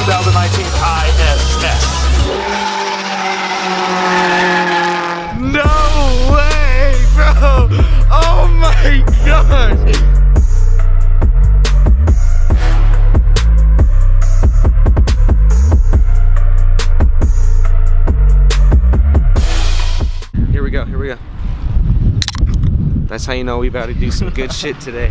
2019 ISS. No way, bro! Oh my gosh! Here we go, here we go. That's how you know we about to do some good shit today.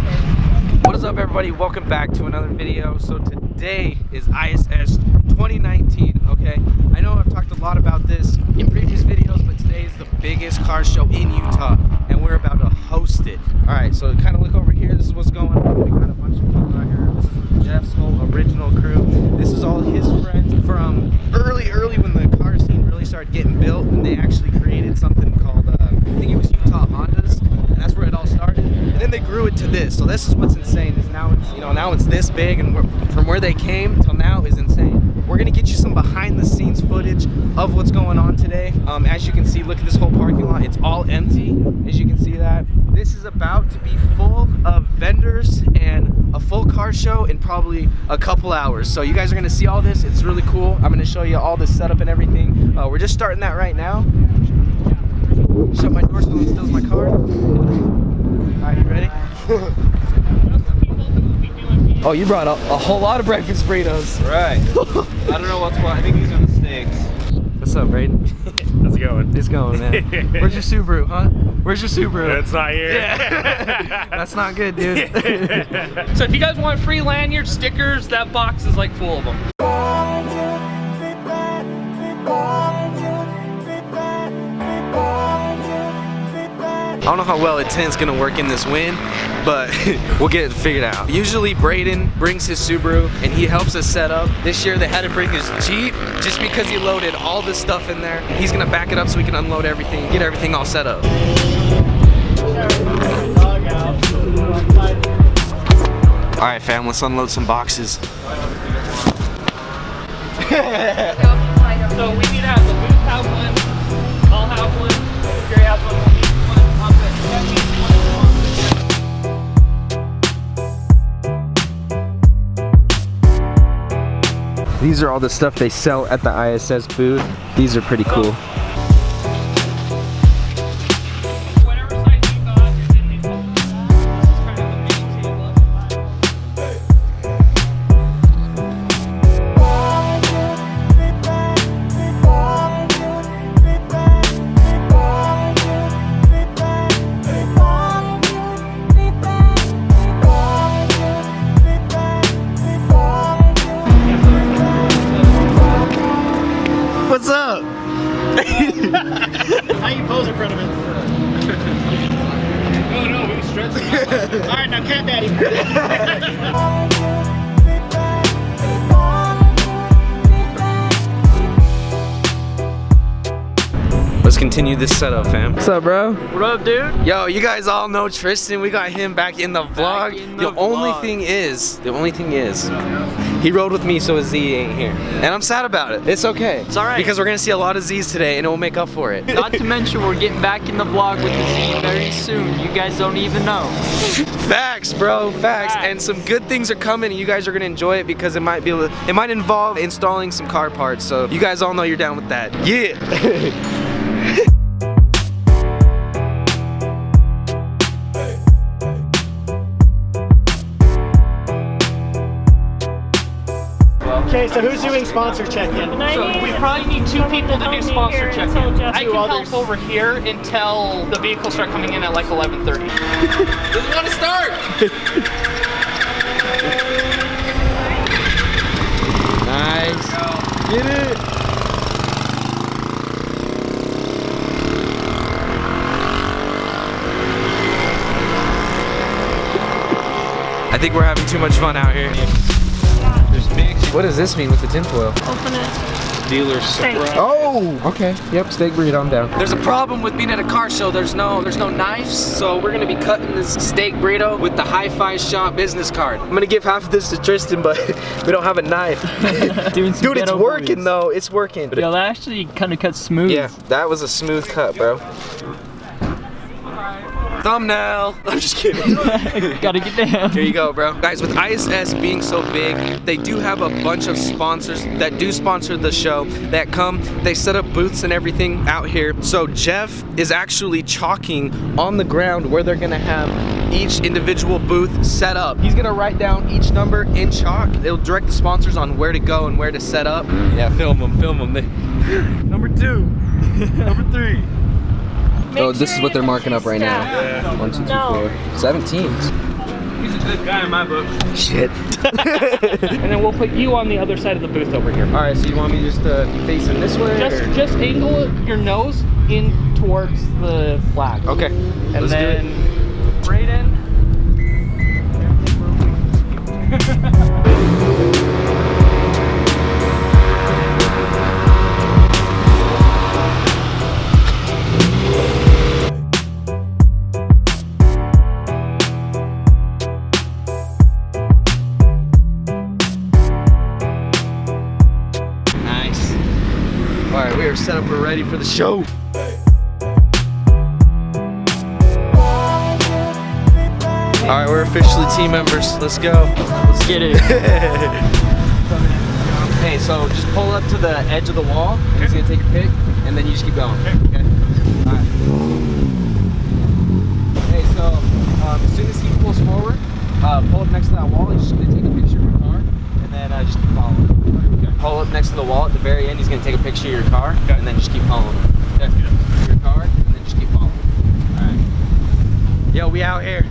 What is up, everybody? Welcome back to another video. So today is ISS 2019, okay? I know I've talked a lot about this in previous videos, but today is the biggest car show in Utah, and we're about to host it. All right, so kind of look over here. This is what's going on. We got a bunch of people out here. This is Jeff's whole original crew. This is all his friends from early when the car scene really started getting built, and they actually created something called, I think it was Utah Hondas, and that's where it all started. And then they grew it to this. So this is what's insane. Is now it's, you know, now it's this big, and from where they came till now is insane. We're gonna get you some behind the scenes footage of what's going on today. As you can see, look at this whole parking lot. It's all empty, as you can see that. This is about to be full of vendors and a full car show in probably a couple hours. So you guys are gonna see all this. It's really cool. I'm gonna show you all the setup and everything. We're just starting that right now. Shut my door so no one steals my car. Alright, you ready? Oh, you brought a whole lot of breakfast burritos. Right. I don't know what's what. I think these are the steaks. What's up, Braden? How's it going? It's going, man. Where's your Subaru, huh? Where's your Subaru? It's not here. Yeah. That's not good, dude. So if you guys want free lanyards, stickers, that box is like full of them. I don't know how well a tent's gonna work in this wind, but we'll get it figured out. Usually Braden brings his Subaru and he helps us set up. This year they had to bring his Jeep just because he loaded all this stuff in there. He's gonna back it up so we can unload everything, get everything all set up. All right, fam, let's unload some boxes. So we need to have the booth have one, I'll have one, Gary has one. These are all the stuff they sell at the ISS booth. These are pretty cool. Whatever size you got is in these boxes. This is kind of a mini table. What's up? How you pose in front of him? Oh no, we stretched him. Alright, now cat daddy. Let's continue this setup, fam. What's up, bro? What up, dude? Yo, you guys all know Tristan. We got him back in the vlog. The only thing is, he rode with me, so his Z ain't here. And I'm sad about it. It's okay. It's alright. Because we're gonna see a lot of Z's today and it will make up for it. Not to mention we're getting back in the vlog with the Z very soon. You guys don't even know. Facts, bro, facts. And some good things are coming and you guys are gonna enjoy it because it might involve installing some car parts. So you guys all know you're down with that. Yeah. Okay, so who's doing sponsor check-in? So we probably need two people to do sponsor check-in. I can help over here until the vehicles start coming in at like 11:30. Doesn't want to start! Nice. Get it. I think we're having too much fun out here. There's big What does this mean with the tinfoil? Open it. dealer surprise. Oh, okay. Yep, steak burrito, I'm down. There's a problem with being at a car show. There's no knives, so we're gonna be cutting this steak burrito with the Hi-Fi Shop business card. I'm gonna give half of this to Tristan, but we don't have a knife. Dude, it's working though. It's working. Yo, that actually kind of cuts smooth. Yeah, that was a smooth cut, bro. Thumbnail. I'm just kidding. Gotta get down. Here you go, bro. Guys, with ISS being so big, they do have a bunch of sponsors that do sponsor the show that come. They set up booths and everything out here. So Jeff is actually chalking on the ground where they're gonna have each individual booth set up. He's gonna write down each number in chalk. It'll direct the sponsors on where to go and where to set up. Yeah, film them. Number 2, number 3. Oh, this is what they're marking up right now. Yeah. 1, 2, 3, 4, 17. He's a good guy in my book. Shit. And then we'll put you on the other side of the booth over here. All right, so you want me just to be facing this way? Just angle your nose in towards the flag. Okay. And Let's then do right in. Nice. All right, we are set up. We're ready for the show. All right, we're officially team members. Let's go. Let's get it. Hey, so just pull up to the edge of the wall. He's gonna take a pic, and then you just keep going. Okay. All right. Hey, so as soon as he pulls forward, pull up next to that wall. He's just gonna take a picture of your car, and then just keep following. Okay. Pull up next to the wall at the very end. He's gonna take a picture of your car, and then just keep following. Okay. Your car, and then just keep following. All right. Yo, we out here.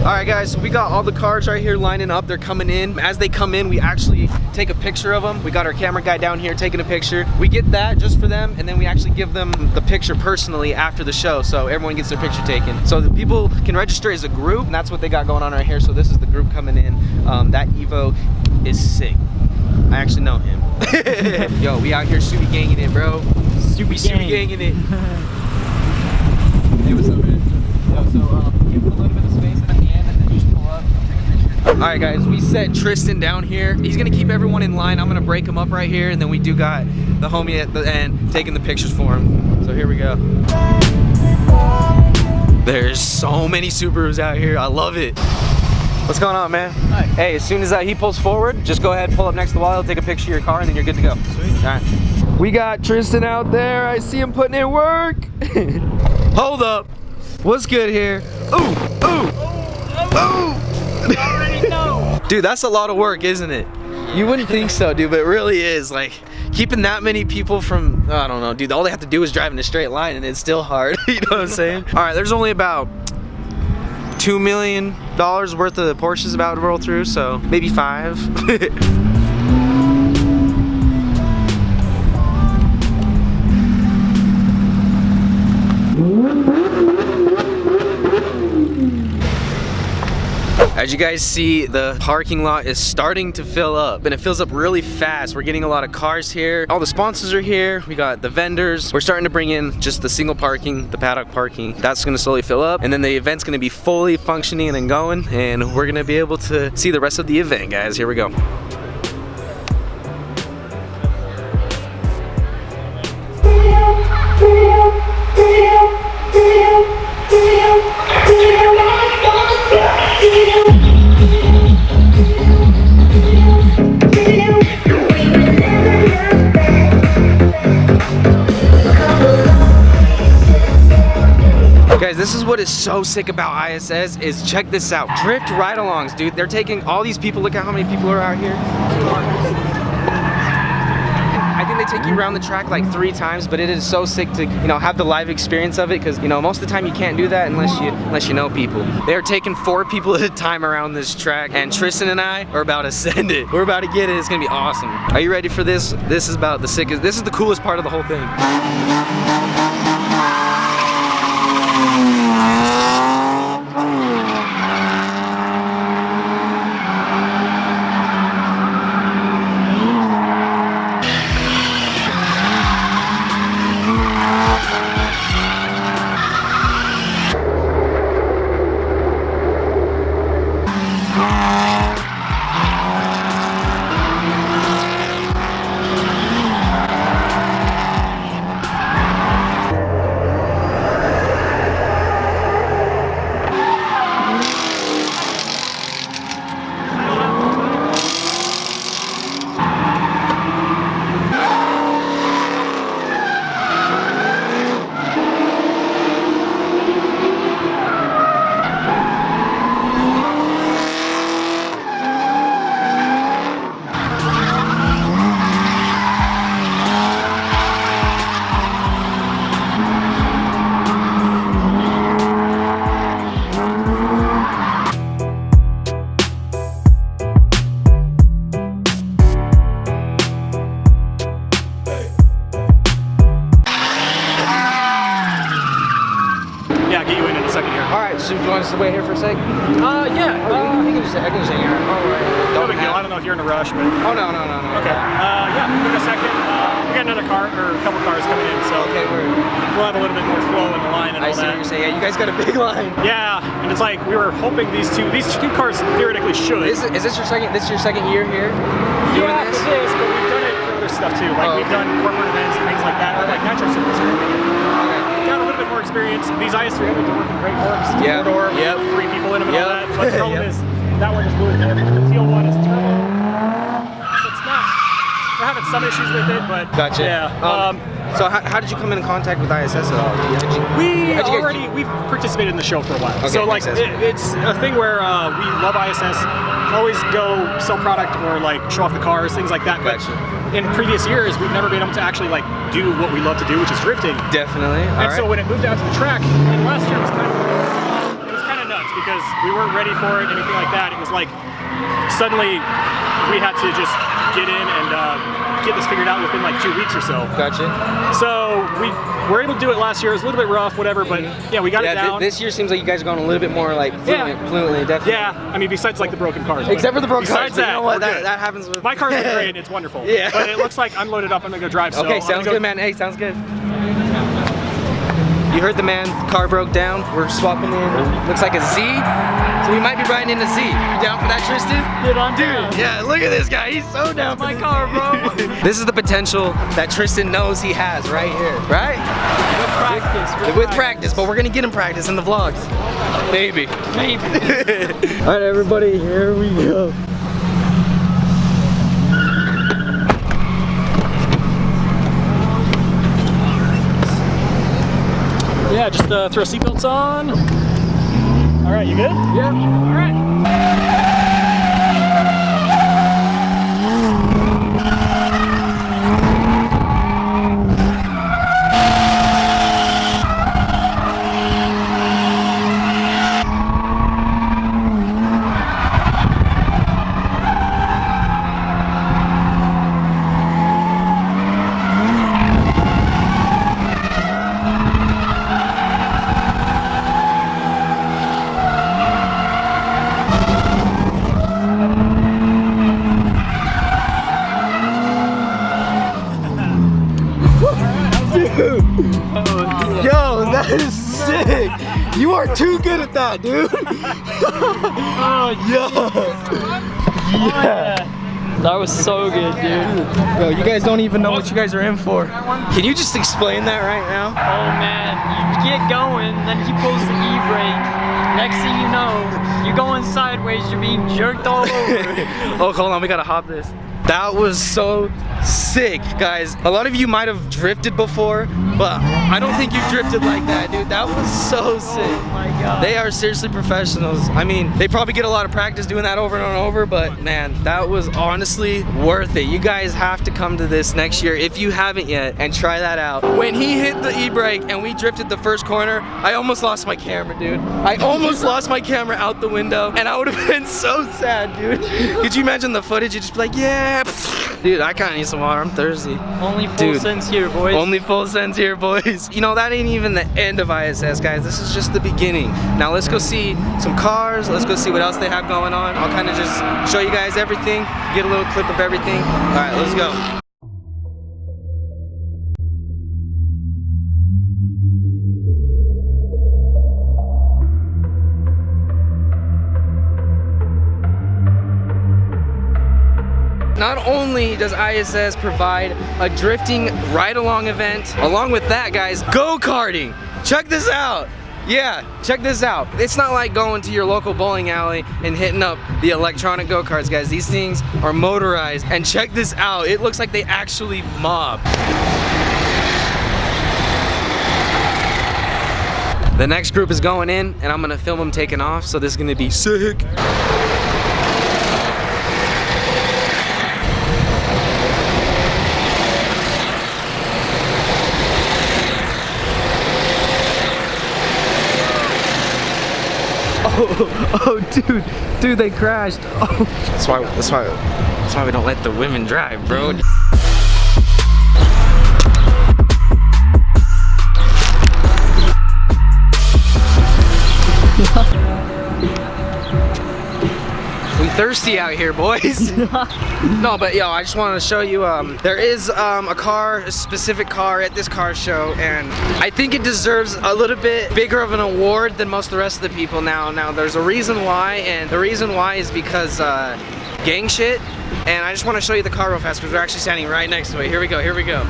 Alright guys, so we got all the cars right here lining up. They're coming in. As they come in, we actually take a picture of them. We got our camera guy down here taking a picture. We get that just for them, and then we actually give them the picture personally after the show, so everyone gets their picture taken. So the people can register as a group, and that's what they got going on right here. So this is the group coming in. That Evo is sick. I actually know him. Yo, we out here Subi ganging it, bro. Subi ganging it. Hey, what's up, man? Yo, so give him a little bit of space at the end, and then just pull up, take a picture. All right, guys, we set Tristan down here. He's gonna keep everyone in line. I'm gonna break him up right here, and then we do got the homie at the end taking the pictures for him. So here we go. There's so many Subarus out here. I love it. What's going on, man? Hi. Hey, as soon as he pulls forward, just go ahead, pull up next to the wall, he'll take a picture of your car, and then you're good to go. Sweet. All right. We got Tristan out there. I see him putting in work. Hold up. What's good here? Ooh, ooh, ooh. You already know. Dude, that's a lot of work, isn't it? You wouldn't think so, dude, but it really is. Like, keeping that many people from, I don't know, dude, all they have to do is drive in a straight line, and it's still hard. You know what I'm saying? All right, there's only about $2 million worth of Porsches about to roll through, so maybe 5. As you guys see, the parking lot is starting to fill up, and it fills up really fast. We're getting a lot of cars here. All the sponsors are here. We got the vendors. We're starting to bring in just the single parking, the paddock parking. That's gonna slowly fill up, and then the event's gonna be fully functioning and going, and we're gonna be able to see the rest of the event, guys. Here we go. Guys, this is what is so sick about ISS is check this out. Drift ride-alongs, dude. They're taking all these people. Look at how many people are out here. I think they take you around the track like 3 times, but it is so sick to, you know, have the live experience of it, because, you know, most of the time you can't do that unless you know people. They're taking 4 people at a time around this track, and Tristan and I are about to send it. We're about to get it. It's gonna be awesome. Are you ready for this? This is about the sickest. This is the coolest part of the whole thing. you want us to wait here for a sec? Yeah. I can just hang here. All right. No big deal. I don't know if you're in a rush, but. Oh, no. Okay. Yeah, in a second. We got another car, or a couple cars coming in, so. Okay, we'll have a little bit more flow in the line and all that. I see what you're saying. Yeah, you guys got a big line. Yeah, and it's like we were hoping these two cars theoretically should. Is this your second? This is your second year here? Doing Yeah, this? it is, but we've done it for other stuff too. Like we've done corporate events and things like that, or like nitro circuits. Got a little bit more experience. These IS300s are working great works. Yeah. Four-door, 3 people in them and all that. But the problem is that one just blew it. The teal one is turbo. So it's not. We're having some issues with it, but gotcha. Yeah. So how did you come in contact with ISS at all? We've participated in the show for a while. Okay, so like it's a thing where we love ISS. Always go sell product or like show off the cars, things like that. But in previous years, we've never been able to actually like do what we love to do, which is drifting. Definitely. And so when it moved out to the track, and last year was kind of nuts because we weren't ready for it, anything like that. It was like suddenly we had to just get in and get this figured out within like 2 weeks or so. Gotcha. So we were able to do it last year. It was a little bit rough, whatever, but yeah, we got it down. This year seems like you guys are going a little bit more like fluently, definitely. Yeah, I mean, besides like the broken cars. Except for the broken cars. Besides that, you know what? That happens with... My car's been great, it's wonderful. Yeah. But it looks like I'm loaded up, I'm gonna go drive. So okay, sounds good, man. Hey, sounds good. You heard the man, car broke down. We're swapping in, looks like a Z. So we might be riding in a Z. You down for that, Tristan? Dude, yeah, look at this guy. He's so down for my car, bro. This is the potential that Tristan knows he has right here, right? With practice, but we're gonna get him practice in the vlogs. Maybe. All right, everybody, here we go. Yeah, just throw seatbelts on. All right, you good? Yeah. All right. Yo, that is sick. You are too good at that, dude. Yeah. That was so good, dude. Bro, you guys don't even know what you guys are in for. Can you just explain that right now? Oh man, you get going, then he pulls the e-brake. Next thing you know, you're going sideways, you're being jerked all over. Oh, hold on, we gotta hop this. That was so sick, guys. A lot of you might have drifted before, but I don't think you drifted like that, dude. That was so sick. Oh my god. They are seriously professionals. I mean, they probably get a lot of practice doing that over and over, but man, that was honestly worth it. You guys have to come to this next year if you haven't yet and try that out. When he hit the e-brake and we drifted the first corner, I almost lost my camera, dude. I almost lost my camera out the window, and I would have been so sad, dude. Could you imagine the footage? You'd just be like, yeah. Dude, I kinda need some water. I'm thirsty. Only full sense here, boys. Only full sense here, boys. You know, that ain't even the end of ISS, guys. This is just the beginning. Now let's go see some cars. Let's go see what else they have going on. I'll kind of just show you guys everything, get a little clip of everything. All right, let's go. Not only does ISS provide a drifting ride-along event, along with that, guys, go-karting. Check this out. Yeah, check this out. It's not like going to your local bowling alley and hitting up the electronic go-karts, guys. These things are motorized, and check this out. It looks like they actually mob. The next group is going in, and I'm gonna film them taking off, so this is gonna be sick. Oh, dude, they crashed. Oh, that's why we don't let the women drive, bro. thirsty out here, boys. No, but yo, I just wanted to show you, there is a specific car at this car show, and I think it deserves a little bit bigger of an award than most of the rest of the people. Now there's a reason why, and the reason why is because gang shit. And I just want to show you the car real fast because we're actually standing right next to it. Here we go, here we go.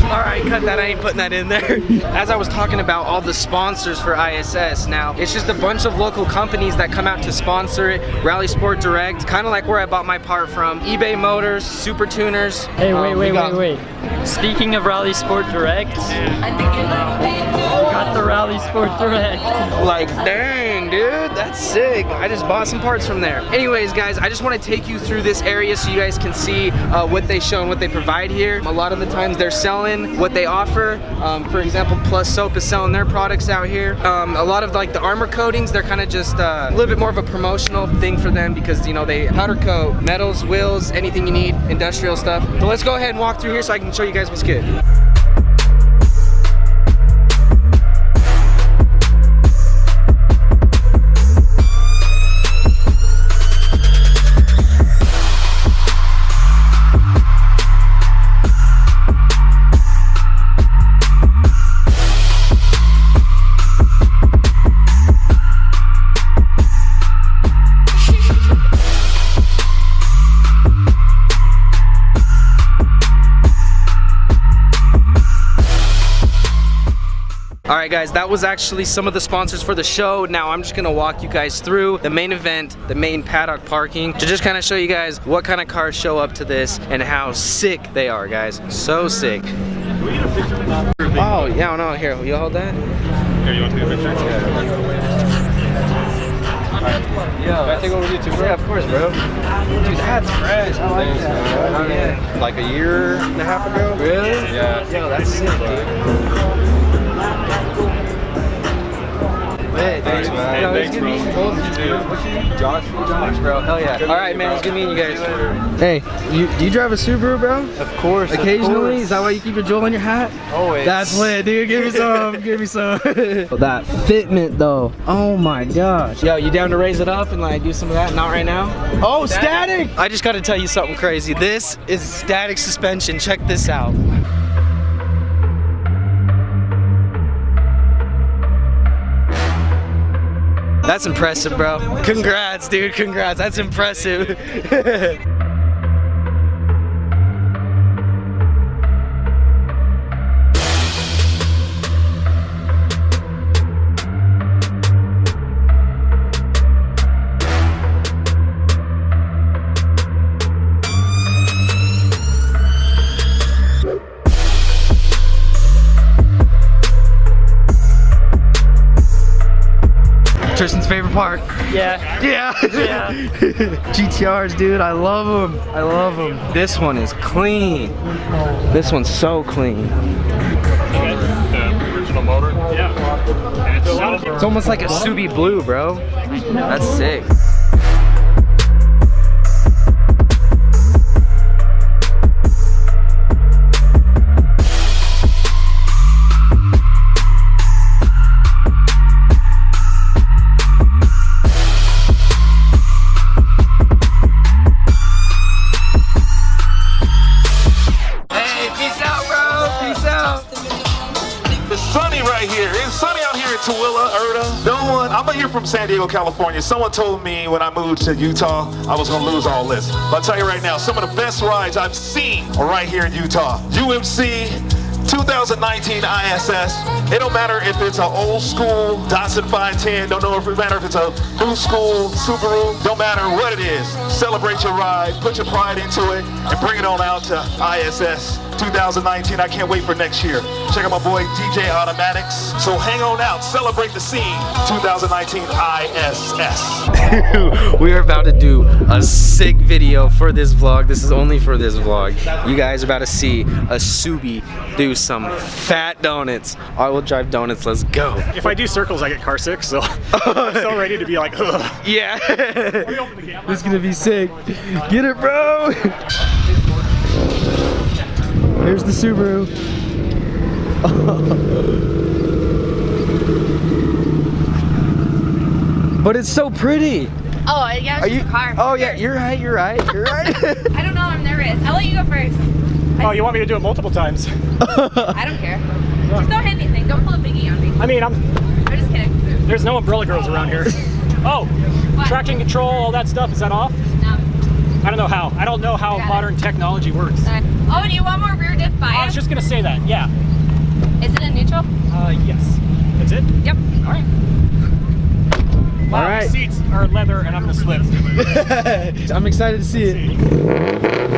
Alright, cut that, I ain't putting that in there. As I was talking about all the sponsors for ISS, now it's just a bunch of local companies that come out to sponsor it. Rally Sport Direct, kind of like where I bought my part from. eBay Motors, Super Tuners. Hey, wait. Speaking of Rally Sport Direct, we got the Rally Sport Direct. Like, dang, dude, that's sick. I just bought some parts from there. Anyways, guys, I just want to take you through this area so you guys can see what they show and what they provide here. A lot of the times they're selling what they offer. For example, Plus Soap is selling their products out here. A lot of like the armor coatings, they're kind of just a little bit more of a promotional thing for them because, you know, they powder coat metals, wheels, anything you need, industrial stuff. So let's go ahead and walk through here so I can show you guys what's good. Alright guys, that was actually some of the sponsors for the show. Now I'm just gonna walk you guys through the main event, the main paddock parking, to just kind of show you guys what kind of cars show up to this and how sick they are, guys. So sick. Oh, yeah, no, here, will you hold that? Here, you want to take a picture? Yeah, I take over you too, bro. Yeah, of course, bro. Dude, that's fresh. I like that. Yeah. Like a year and a half ago? Really? Yeah. Yo, that's sick, dude. Thanks, man. Yo, Thanks, bro. What's your name? Josh, bro. Hell yeah. Alright, man, it's good meeting you guys. Hey, do you drive a Subaru, bro? Of course. Occasionally? Is that why you keep your jewel in your hat? Always. That's lit, dude. Give me some. Give me some. That fitment, though. Oh my gosh. Yo, you down to raise it up and like do some of that? Not right now? Oh, static! I just gotta tell you something crazy. This is static suspension. Check this out. That's impressive, bro. Congrats, dude. Congrats. That's impressive. Tristan's favorite part. Yeah. Yeah. GTRs, dude, I love them. I love them. This one is clean. This one's so clean. The original motor? Yeah. And It's almost like a Subi blue, bro. That's sick. I'm here from San Diego, California. Someone told me when I moved to Utah, I was gonna lose all this. But I'll tell you right now, some of the best rides I've seen are right here in Utah. UMC 2019 ISS. It don't matter if it's an old school Datsun 510, don't matter if it's a new school Subaru, don't matter what it is. Celebrate your ride, put your pride into it, and bring it on out to ISS 2019. I can't wait for next year. Check out my boy DJ Automatics. So hang on out, celebrate the scene, 2019 ISS. We are about to do a sick video for this vlog. This is only for this vlog. You guys are about to see a Subi do some fat donuts. I will drive donuts, let's go. If I do circles, I get car sick, so I'm so ready to be like, ugh. Yeah. This is gonna be sick. Get it, bro. Here's the Subaru. But it's so pretty. Oh, yeah, it's just a car. Oh yeah, you're right. You're right. You're right. I don't know. I'm nervous. I'll let you go first. Oh, you want me to do it multiple times? I don't care. Just don't hit anything. Don't pull a biggie on me. I mean, I'm just kidding. there's no umbrella girls around here. Oh, What? traction control, all that stuff, is that off? No. I don't know how. I don't know how modern technology works. Oh, do you want more rear diff bias? I was just gonna say that, yeah. Is it in neutral? Yes. That's it? Yep. All right. Wow, All right. the seats are leather and I'm gonna slip. I'm excited to see it.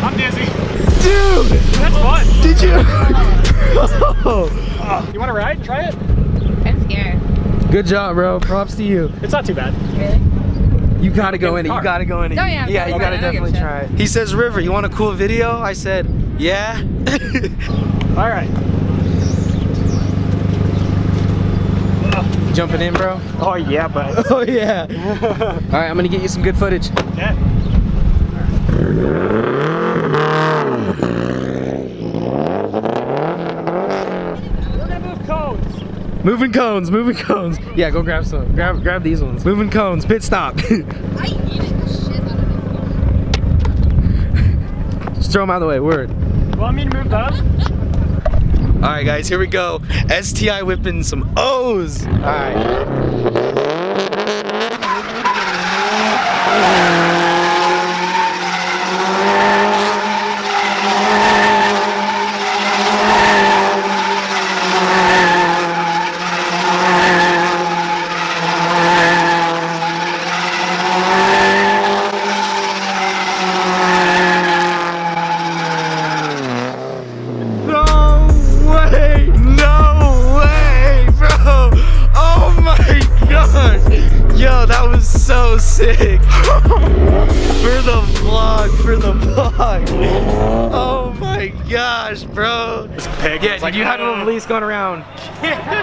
I'm dizzy. Dude! That's fun. Did you? You wanna ride? Try it? I'm scared. Good job, bro. Props to you. It's not too bad. Really? You gotta go in it. You gotta go in it. Oh, yeah, I'm Yeah, you totally gotta fine. I don't definitely give a try it. He says, River, you want a cool video? I said, yeah. All right. Jumping in, bro? Oh yeah, but. Oh, yeah. All right, I'm gonna get you some good footage. Yeah. We're gonna move cones. Moving cones, moving cones. Yeah, go grab some. Grab these ones. Moving cones, pit stop. I eat the shit out of Just throw them out of the way, word. Want me to move those? All right, guys, here we go. STI whipping some O's. All right. Yo, that was so sick. For the vlog. Oh my gosh, bro. Yeah, like, you had to have at least gone around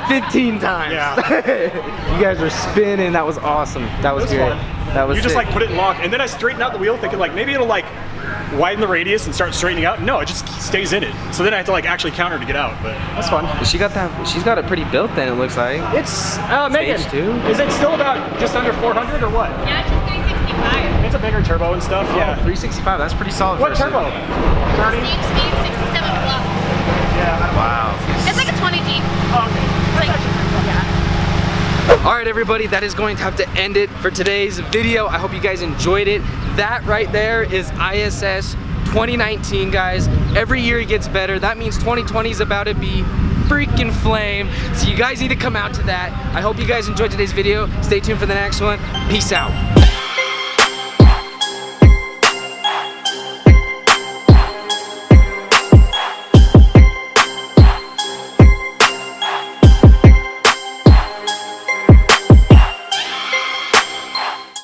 15 times. Yeah. You guys were spinning. That was awesome. That was great. Fun. That was You just sick. like put it in lock, and then I straightened out the wheel thinking like maybe it'll like widen the radius and start straightening out. No, it just stays in it. So then I have to like actually counter to get out, but that's fun. She's got it pretty built then, it looks like. It's, Megan, Stage 2? is it still about just under 400 or what? Yeah, it's just 365. It's a bigger turbo and stuff, yeah. 365, that's pretty solid. What for a turbo? 30? Steam speed 67 plus. Yeah. Wow. It's like a 20G. Oh, okay. Like, yeah. All right, everybody, that is going to have to end it for today's video. I hope you guys enjoyed it. That right there is ISS 2019, guys. Every year it gets better. That means 2020 is about to be freaking flame. So you guys need to come out to that. I hope you guys enjoyed today's video. Stay tuned for the next one. Peace out.